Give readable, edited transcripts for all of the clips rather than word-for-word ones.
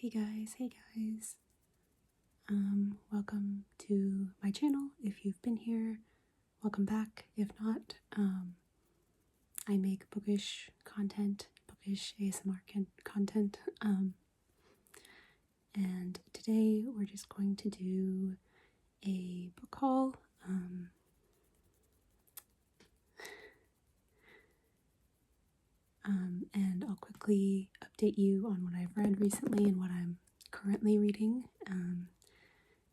Hey guys. Welcome to my channel. If you've been here, welcome back. If not, I make bookish content, bookish ASMR content. And today we're just going to do a book haul. And I'll quickly update you on what I've read recently and what I'm currently reading.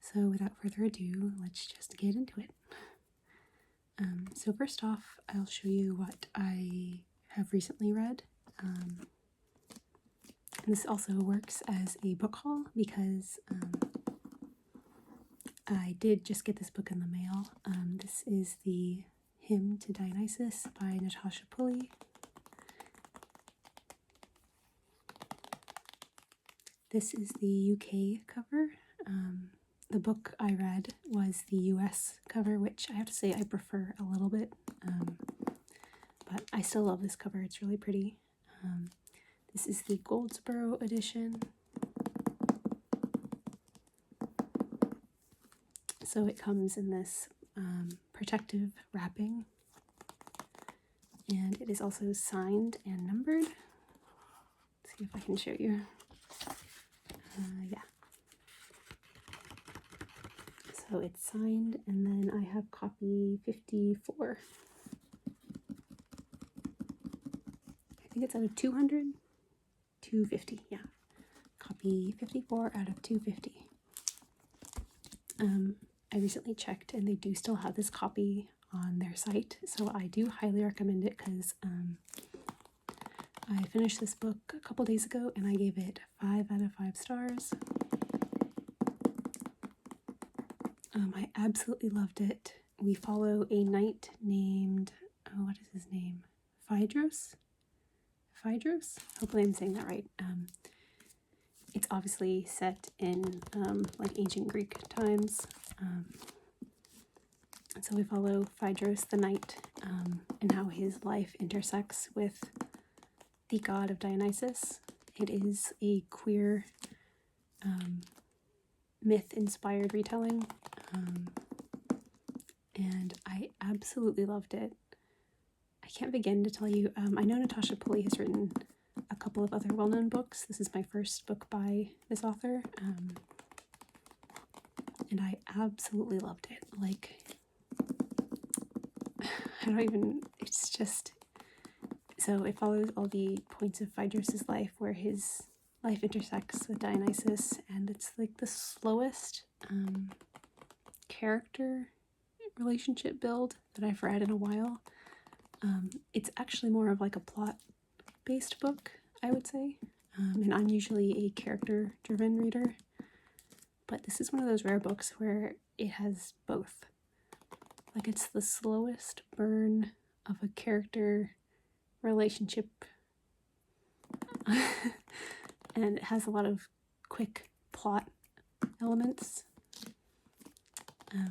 So without further ado, let's just get into it. So first off, I'll show you what I have recently read. And this also works as a book haul because I did just get this book in the mail. This is the Hymn to Dionysus by Natasha Pulley. This is the UK cover. The book I read was the US cover, which I have to say I prefer a little bit, but I still love this cover. It's really pretty. This is the Goldsboro edition. So it comes in this protective wrapping, and it is also signed and numbered. Let's see if I can show you. Yeah. So it's signed, and then I have copy 54. I think it's out of 200? 250, yeah. Copy 54 out of 250. I recently checked, and they do still have this copy on their site, so I do highly recommend it because I finished this book a couple days ago, and I gave it 5 out of 5 stars. I absolutely loved it. We follow a knight named, what is his name? Phaedrus? Hopefully I'm saying that right. It's obviously set in like ancient Greek times. So we follow Phaedrus the knight and how his life intersects with the god of Dionysus. It is a queer myth-inspired retelling, and I absolutely loved it. I can't begin to tell you. I know Natasha Pulley has written a couple of other well-known books. This is my first book by this author, and I absolutely loved it. Like, I don't even, it's just, so it follows all the points of Phaedrus' life where his life intersects with Dionysus, and it's like the slowest character relationship build that I've read in a while. It's actually more of like a plot-based book, I would say, and I'm usually a character-driven reader, but this is one of those rare books where it has both. Like, it's the slowest burn of a character relationship, and it has a lot of quick plot elements.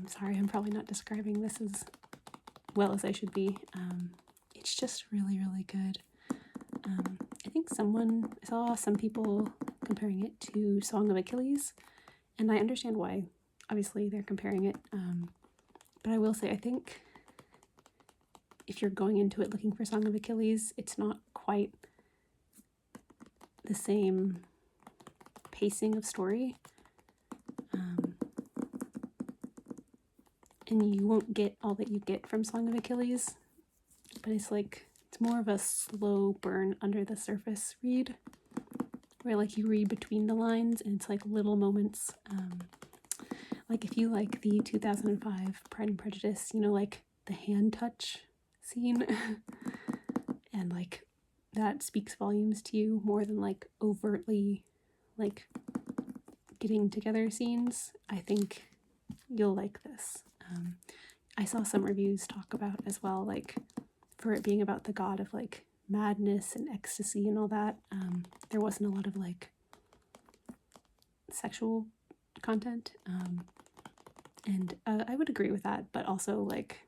Sorry, I'm probably not describing this as well as I should be. It's just really, really good. I think I saw some people comparing it to Song of Achilles, and I understand why. Obviously, they're comparing it, but I will say I think if you're going into it looking for Song of Achilles, it's not quite the same pacing of story. And you won't get all that you get from Song of Achilles, but it's more of a slow burn under the surface read, where like you read between the lines and it's like little moments. Like if you like the 2005 Pride and Prejudice, you know, like the hand touch scene, and like that speaks volumes to you more than like overtly like getting together scenes. I think you'll like this. I saw some reviews talk about as well, like for it being about the god of like madness and ecstasy and all that, there wasn't a lot of like sexual content, and I would agree with that, but also like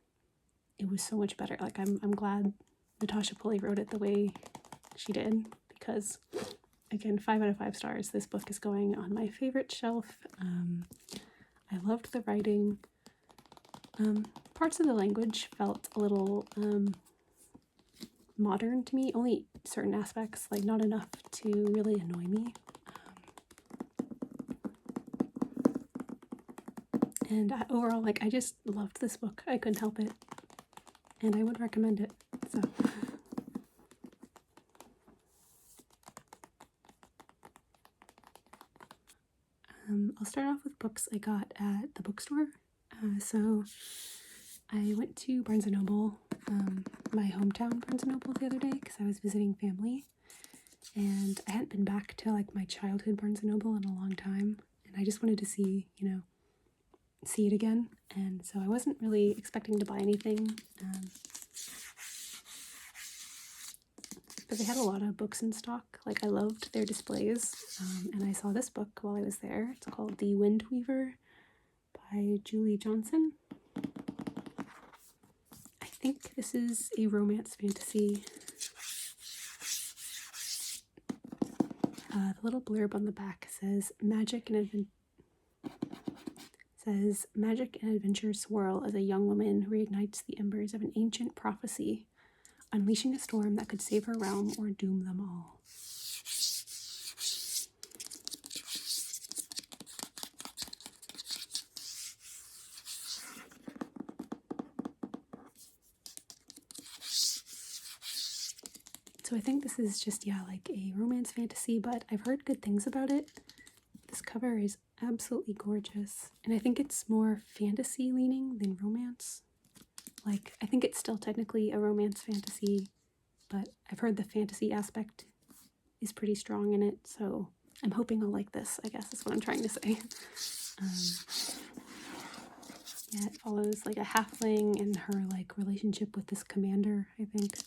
it was so much better. Like I'm glad Natasha Pulley wrote it the way she did, because again, 5 out of 5 stars. This book is going on my favorite shelf. I loved the writing. Parts of the language felt a little modern to me, only certain aspects, like not enough to really annoy me. And overall, like, I just loved this book. I couldn't help it. And I would recommend it. So I'll start off with books I got at the bookstore. So I went to Barnes & Noble, my hometown Barnes & Noble, the other day because I was visiting family. And I hadn't been back to like my childhood Barnes & Noble in a long time. And I just wanted to see, see it again. And so I wasn't really expecting to buy anything. But they had a lot of books in stock. Like, I loved their displays. And I saw this book while I was there. It's called The Wind Weaver by Julie Johnson. I think this is a romance fantasy. The little blurb on the back says, Magic and adventure swirl as a young woman reignites the embers of an ancient prophecy, unleashing a storm that could save her realm or doom them all. So I think this is just, like a romance fantasy, but I've heard good things about it. This cover is absolutely gorgeous, and I think it's more fantasy leaning than romance. Like, I think it's still technically a romance fantasy, but I've heard the fantasy aspect is pretty strong in it, so I'm hoping I'll like this, I guess is what I'm trying to say. Yeah, it follows like a halfling and her like relationship with this commander, I think.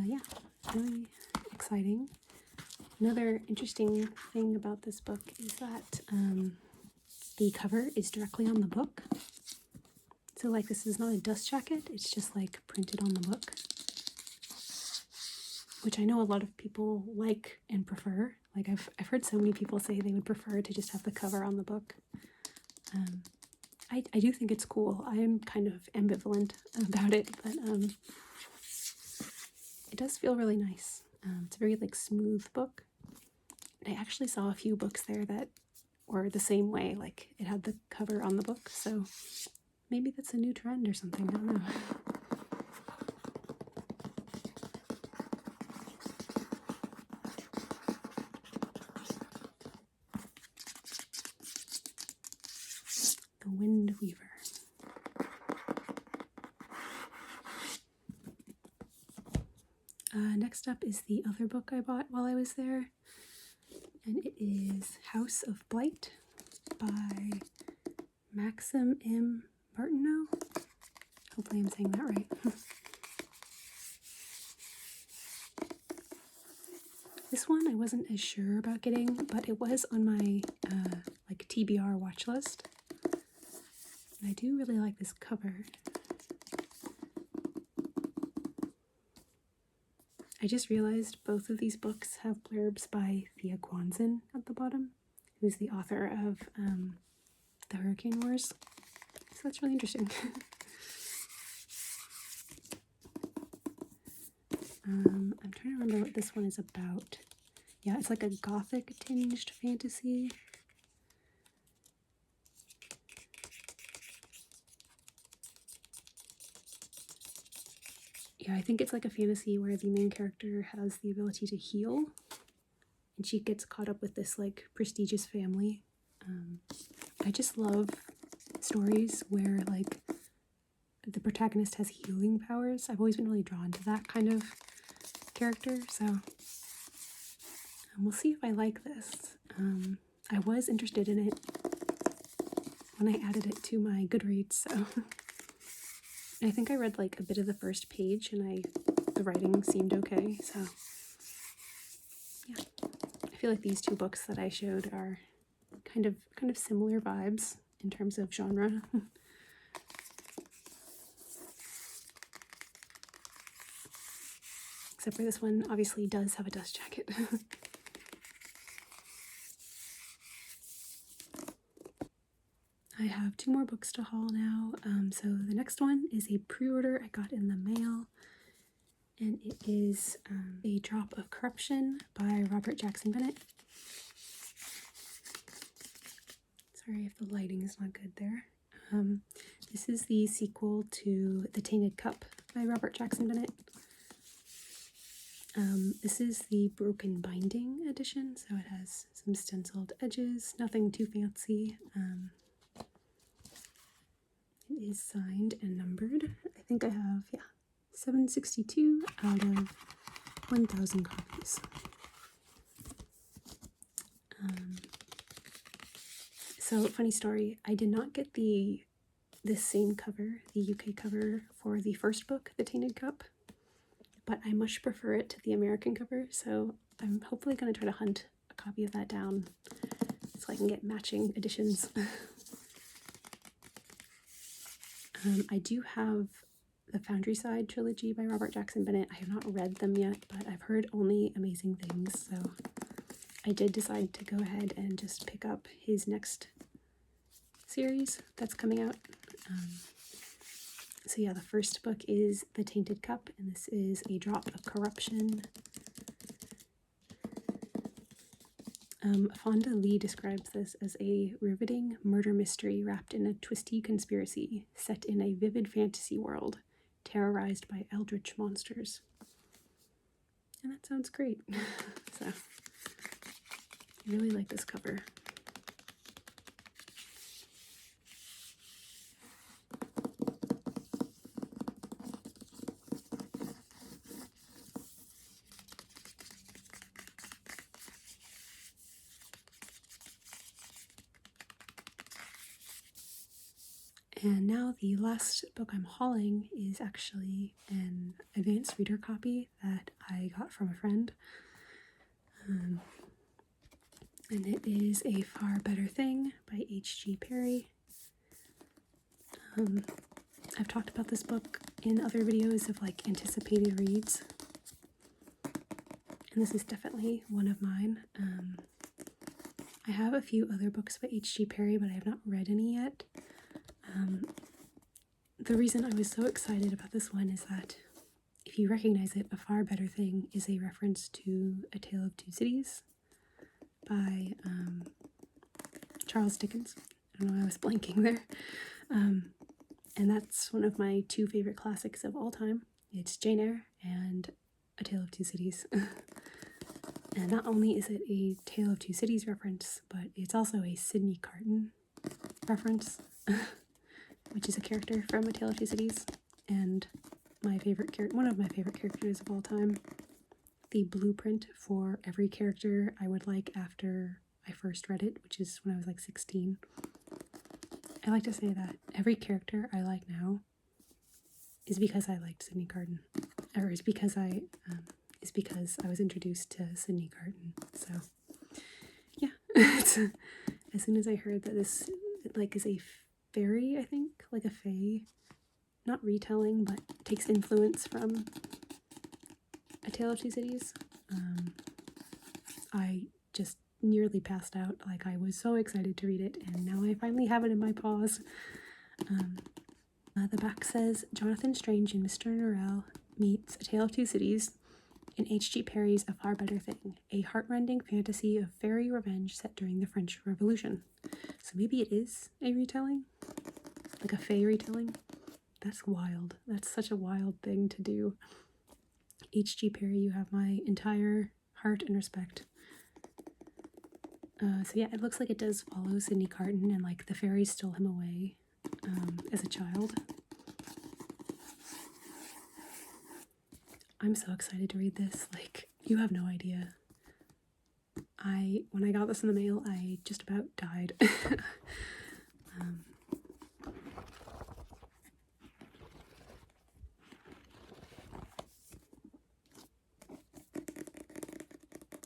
Yeah, really exciting. Another interesting thing about this book is that the cover is directly on the book. So like, this is not a dust jacket, it's just like printed on the book, which I know a lot of people like and prefer. Like, I've heard so many people say they would prefer to just have the cover on the book. I do think it's cool. I'm kind of ambivalent about it, but it does feel really nice. It's a very like smooth book. I actually saw a few books there that were the same way, like it had the cover on the book, so maybe that's a new trend or something, I don't know. The Wind Weaver. Next up is the other book I bought while I was there, and it is House of Blight by Maxim M. Martineau. Hopefully I'm saying that right. This one I wasn't as sure about getting, but it was on my like TBR watch list. And I do really like this cover. I just realized both of these books have blurbs by Thea Kwanzin at the bottom, who's the author of the Hurricane Wars. So that's really interesting. I'm trying to remember what this one is about. Yeah, it's like a gothic tinged fantasy. Yeah, I think it's like a fantasy where the main character has the ability to heal, and she gets caught up with this like prestigious family. I just love stories where like the protagonist has healing powers. I've always been really drawn to that kind of character, so we'll see if I like this. I was interested in it when I added it to my Goodreads, so I think I read like a bit of the first page and the writing seemed okay, so yeah. I feel like these two books that I showed are kind of similar vibes in terms of genre. except for this one obviously does have a dust jacket. I have 2 more books to haul now. So the next one is a pre-order I got in the mail, and it is A Drop of Corruption by Robert Jackson Bennett. Sorry if the lighting is not good there. This is the sequel to The Tainted Cup by Robert Jackson Bennett. This is the broken binding edition, so it has some stenciled edges, nothing too fancy. It is signed and numbered. I think I have, 762 out of 1,000 copies. So, funny story, I did not get this same cover, the UK cover, for the first book, The Tainted Cup, but I much prefer it to the American cover, so I'm hopefully going to try to hunt a copy of that down so I can get matching editions. I do have the Foundryside trilogy by Robert Jackson Bennett. I have not read them yet, but I've heard only amazing things, so I did decide to go ahead and just pick up his next series that's coming out. So yeah, the first book is The Tainted Cup, and this is A Drop of Corruption. Fonda Lee describes this as a riveting murder mystery wrapped in a twisty conspiracy set in a vivid fantasy world terrorized by eldritch monsters. And that sounds great. So, I really like this cover. And now the last book I'm hauling is actually an advanced reader copy that I got from a friend. And it is A Far Better Thing by H.G. Perry. I've talked about this book in other videos of like anticipated reads, and this is definitely one of mine. I have a few other books by H.G. Perry, but I have not read any yet. The reason I was so excited about this one is that, if you recognize it, A Far Better Thing is a reference to A Tale of Two Cities by Charles Dickens. I don't know why I was blanking there. And that's one of my 2 favorite classics of all time. It's Jane Eyre and A Tale of Two Cities. And not only is it a Tale of Two Cities reference, but it's also a Sydney Carton reference, which is a character from A Tale of Two Cities, and one of my favorite characters of all time. The blueprint for every character I would like after I first read it, which is when I was like 16. I like to say that every character I like now is because I liked Sydney Carton, or is because I was introduced to Sydney Carton. So yeah, as soon as I heard that this is a fairy, I think, like a fae, not retelling, but takes influence from A Tale of Two Cities, I just nearly passed out. Like, I was so excited to read it, and now I finally have it in my paws. The back says, Jonathan Strange and Mr. Norrell meets A Tale of Two Cities in H.G. Perry's A Far Better Thing, a heartrending fantasy of fairy revenge set during the French Revolution. So maybe it is a retelling? Like a fae retelling? That's wild. That's such a wild thing to do. H.G. Perry, you have my entire heart and respect. So yeah, it looks like it does follow Sydney Carton, and like the fairies stole him away as a child. I'm so excited to read this. Like, you have no idea. When I got this in the mail, I just about died.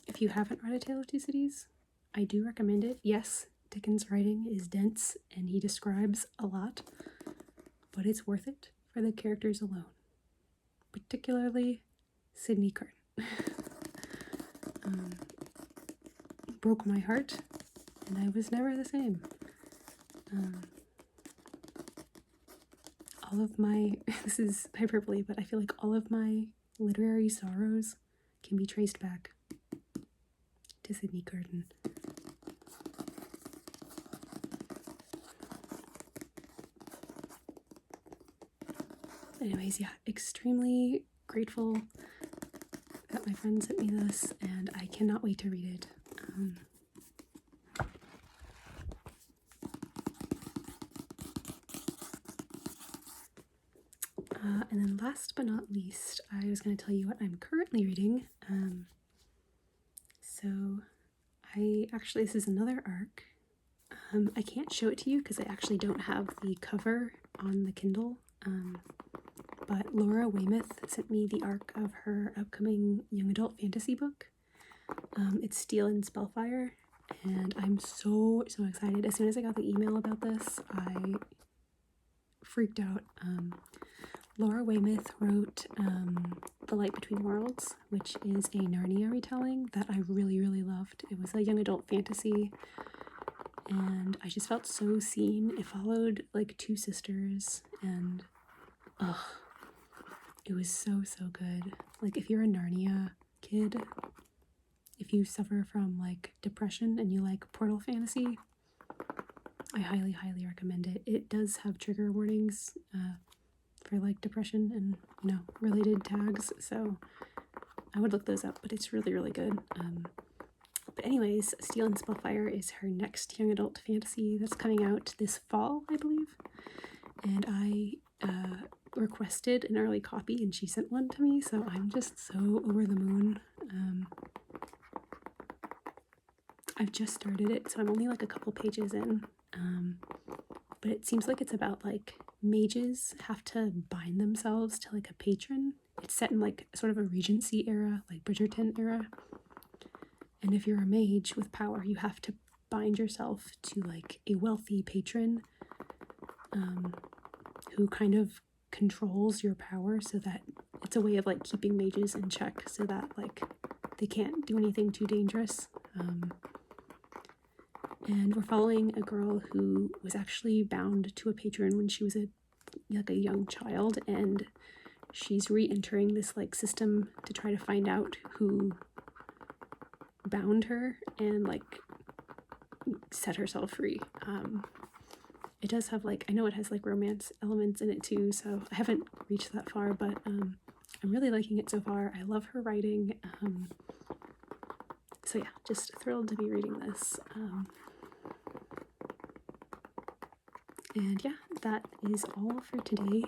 If you haven't read A Tale of Two Cities, I do recommend it. Yes, Dickens' writing is dense and he describes a lot, but it's worth it for the characters alone. Particularly Sydney Carton. Broke my heart, and I was never the same. All of my, this is hyperbole, but I feel like all of my literary sorrows can be traced back to Sydney Carton. Anyways, yeah, extremely grateful that my friend sent me this, and I cannot wait to read it. And then last but not least, I was going to tell you what I'm currently reading. So this is another arc. I can't show it to you because I actually don't have the cover on the Kindle. But Laura Weymouth sent me the arc of her upcoming young adult fantasy book. It's Steel and Spellfire, and I'm so excited. As soon as I got the email about this, I freaked out. Laura Weymouth wrote The Light Between Worlds, which is a Narnia retelling that I really loved. It was a young adult fantasy, and I just felt so seen. It followed like two sisters, and it was so good. Like, if you're a Narnia kid, if you suffer from like depression and you like portal fantasy, I highly recommend it. It does have trigger warnings for like depression and, you know, related tags, so I would look those up, but it's really good. But anyways, Steel and Spellfire is her next young adult fantasy that's coming out this fall, I believe, and I requested an early copy and she sent one to me, so I'm just so over the moon. I've just started it, so I'm only like a couple pages in, but it seems like it's about like mages have to bind themselves to like a patron. It's set in like sort of a Regency era, like Bridgerton era, and if you're a mage with power, you have to bind yourself to like a wealthy patron who kind of controls your power, so that it's a way of like keeping mages in check so that like they can't do anything too dangerous. And we're following a girl who was actually bound to a patron when she was a young child, and she's re-entering this like system to try to find out who bound her and like set herself free. It does have like, I know it has like romance elements in it too, so I haven't reached that far, but I'm really liking it so far. I love her writing. So yeah, just thrilled to be reading this. And yeah, that is all for today.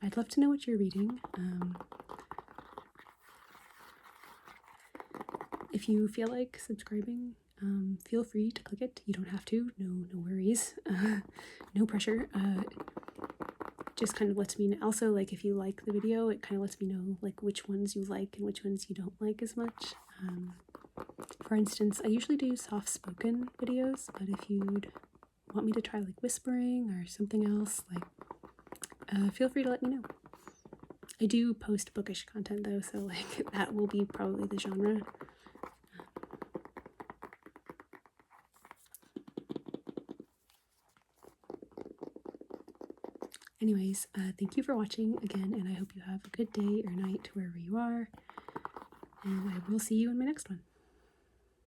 I'd love to know what you're reading. If you feel like subscribing, feel free to click it. You don't have to. No worries. No pressure. Just kind of lets me know. Also, like, if you like the video, it kind of lets me know like which ones you like and which ones you don't like as much. For instance, I usually do soft-spoken videos, but if you'd want me to try like whispering or something else, like, feel free to let me know. I do post bookish content though, so like that will be probably the genre. Anyways, thank you for watching again, and I hope you have a good day or night wherever you are, and I will see you in my next one.